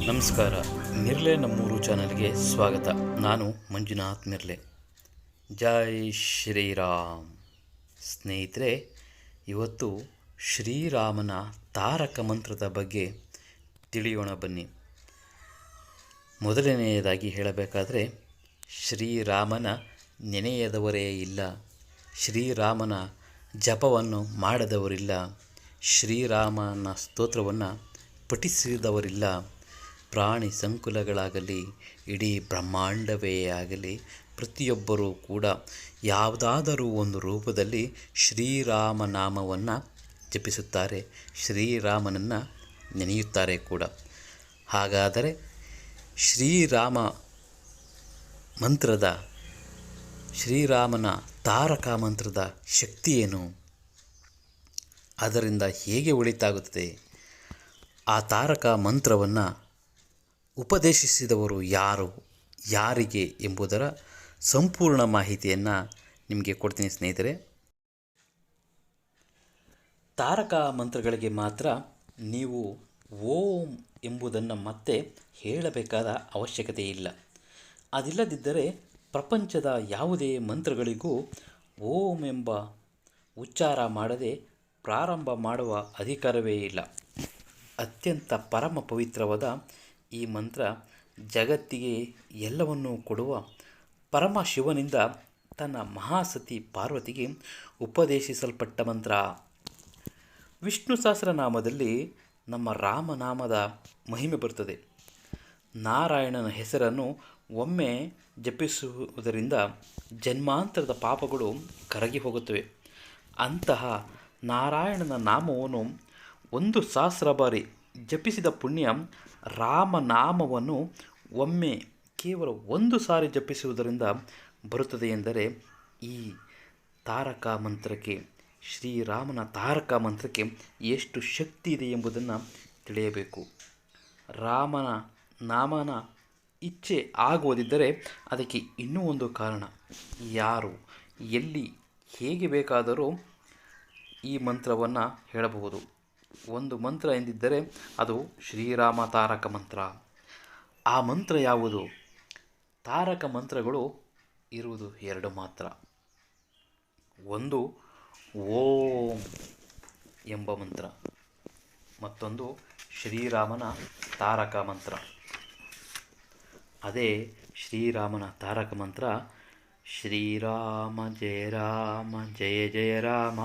ನಮಸ್ಕಾರ. ಮಿರ್ಲೆ ನಮ್ಮೂರು ಚಾನಲ್ಗೆ ಸ್ವಾಗತ. ನಾನು ಮಂಜುನಾಥ್ ಮಿರ್ಲೆ. ಜೈ ಶ್ರೀರಾಮ್. ಸ್ನೇಹಿತರೆ, ಇವತ್ತು ಶ್ರೀರಾಮನ ತಾರಕ ಮಂತ್ರದ ಬಗ್ಗೆ ತಿಳಿಯೋಣ ಬನ್ನಿ. ಮೊದಲನೆಯದಾಗಿ ಹೇಳಬೇಕಾದರೆ, ಶ್ರೀರಾಮನ ನೆನೆಯದವರೇ ಇಲ್ಲ, ಶ್ರೀರಾಮನ ಜಪವನ್ನು ಮಾಡದವರಿಲ್ಲ, ಶ್ರೀರಾಮನ ಸ್ತೋತ್ರವನ್ನು ಪಠಿಸಿದವರಿಲ್ಲ. ಪ್ರಾಣಿ ಸಂಕುಲಗಳಾಗಲಿ, ಇಡೀ ಬ್ರಹ್ಮಾಂಡವೇ ಆಗಲಿ, ಪ್ರತಿಯೊಬ್ಬರೂ ಕೂಡ ಯಾವುದಾದರೂ ಒಂದು ರೂಪದಲ್ಲಿ ಶ್ರೀರಾಮನಾಮವನ್ನು ಜಪಿಸುತ್ತಾರೆ, ಶ್ರೀರಾಮನನ್ನು ನೆನೆಯುತ್ತಾರೆ ಕೂಡ. ಹಾಗಾದರೆ ಶ್ರೀರಾಮ ಮಂತ್ರದ, ಶ್ರೀರಾಮನ ತಾರಕ ಮಂತ್ರದ ಶಕ್ತಿ ಏನು? ಅದರಿಂದ ಹೇಗೆ ಒಳಿತಾಗುತ್ತದೆ? ಆ ತಾರಕ ಮಂತ್ರವನ್ನು ಉಪದೇಶಿಸಿದವರು ಯಾರು, ಯಾರಿಗೆ ಎಂಬುದರ ಸಂಪೂರ್ಣ ಮಾಹಿತಿಯನ್ನು ನಿಮಗೆ ಕೊಡ್ತೀನಿ ಸ್ನೇಹಿತರೆ. ತಾರಕ ಮಂತ್ರಗಳಿಗೆ ಮಾತ್ರ ನೀವು ಓಂ ಎಂಬುದನ್ನು ಮತ್ತೆ ಹೇಳಬೇಕಾದ ಅವಶ್ಯಕತೆ ಇಲ್ಲ. ಅದಿಲ್ಲದಿದ್ದರೆ ಪ್ರಪಂಚದ ಯಾವುದೇ ಮಂತ್ರಗಳಿಗೂ ಓಂ ಎಂಬ ಉಚ್ಚಾರ ಮಾಡದೆ ಪ್ರಾರಂಭ ಮಾಡುವ ಅಧಿಕಾರವೇ ಇಲ್ಲ. ಅತ್ಯಂತ ಪರಮ ಪವಿತ್ರವಾದ ಈ ಮಂತ್ರ ಜಗತ್ತಿಗೆ ಎಲ್ಲವನ್ನೂ ಕೊಡುವ ಪರಮಶಿವನಿಂದ ತನ್ನ ಮಹಾಸತಿ ಪಾರ್ವತಿಗೆ ಉಪದೇಶಿಸಲ್ಪಟ್ಟ ಮಂತ್ರ. ವಿಷ್ಣು ಸಹಸ್ರನಾಮದಲ್ಲಿ ನಮ್ಮ ರಾಮನಾಮದ ಮಹಿಮೆ ಬರುತ್ತದೆ. ನಾರಾಯಣನ ಹೆಸರನ್ನು ಒಮ್ಮೆ ಜಪಿಸುವುದರಿಂದ ಜನ್ಮಾಂತರದ ಪಾಪಗಳು ಕರಗಿ ಹೋಗುತ್ತವೆ. ಅಂತಹ ನಾರಾಯಣನ ನಾಮವನ್ನು 1,000 ಬಾರಿ ಜಪಿಸಿದ ಪುಣ್ಯ ರಾಮನಾಮವನ್ನು ಒಮ್ಮೆ ಕೇವಲ 1 ಸಾರಿ ಜಪಿಸುವುದರಿಂದ ಬರುತ್ತದೆ ಎಂದರೆ, ಈ ತಾರಕ ಮಂತ್ರಕ್ಕೆ, ಶ್ರೀರಾಮನ ತಾರಕ ಮಂತ್ರಕ್ಕೆ ಎಷ್ಟು ಶಕ್ತಿ ಇದೆ ಎಂಬುದನ್ನು ತಿಳಿಯಬೇಕು. ರಾಮನ ನಾಮನ ಇಚ್ಛೆ ಆಗುವುದಿದ್ದರೆ ಅದಕ್ಕೆ ಇನ್ನೂ ಒಂದು ಕಾರಣ. ಯಾರು, ಎಲ್ಲಿ, ಹೇಗೆ ಬೇಕಾದರೂ ಈ ಮಂತ್ರವನ್ನು ಹೇಳಬಹುದು. ಒಂದು ಮಂತ್ರ ಎಂದಿದ್ದರೆ ಅದು ಶ್ರೀರಾಮ ತಾರಕ ಮಂತ್ರ. ಆ ಮಂತ್ರ ಯಾವುದು? ತಾರಕ ಮಂತ್ರಗಳು ಇರುವುದು 2 ಮಾತ್ರ. ಒಂದು ಓಂ ಎಂಬ ಮಂತ್ರ, ಮತ್ತೊಂದು ಶ್ರೀರಾಮನ ತಾರಕ ಮಂತ್ರ. ಅದೇ ಶ್ರೀರಾಮನ ತಾರಕ ಮಂತ್ರ: ಶ್ರೀರಾಮ ಜಯ ರಾಮ ಜಯ ಜಯ ರಾಮ,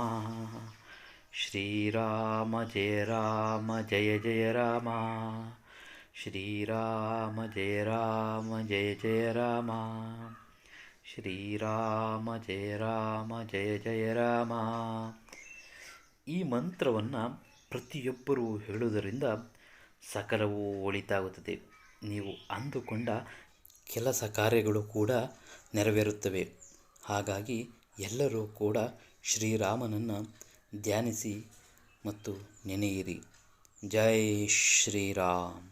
ಶ್ರೀರಾಮ ಜಯ ರಾಮ ಜಯ ಜಯ ರಾಮ, ಶ್ರೀರಾಮ ಜಯ ರಾಮ ಜಯ ಜಯ ರಾಮ, ಶ್ರೀರಾಮ ಜಯ ರಾಮ ಜಯ ಜಯ ರಾಮ. ಈ ಮಂತ್ರವನ್ನು ಪ್ರತಿಯೊಬ್ಬರೂ ಹೇಳುವುದರಿಂದ ಸಕಲವೂ ಒಳಿತಾಗುತ್ತದೆ. ನೀವು ಅಂದುಕೊಂಡ ಕೆಲಸ ಕಾರ್ಯಗಳು ಕೂಡ ನೆರವೇರುತ್ತವೆ. ಹಾಗಾಗಿ ಎಲ್ಲರೂ ಕೂಡ ಶ್ರೀರಾಮನನ್ನು ಧ್ಯಾನಿಸಿ ಮತ್ತು ನೆನೆಯಿರಿ. ಜೈ ಶ್ರೀರಾಮ್.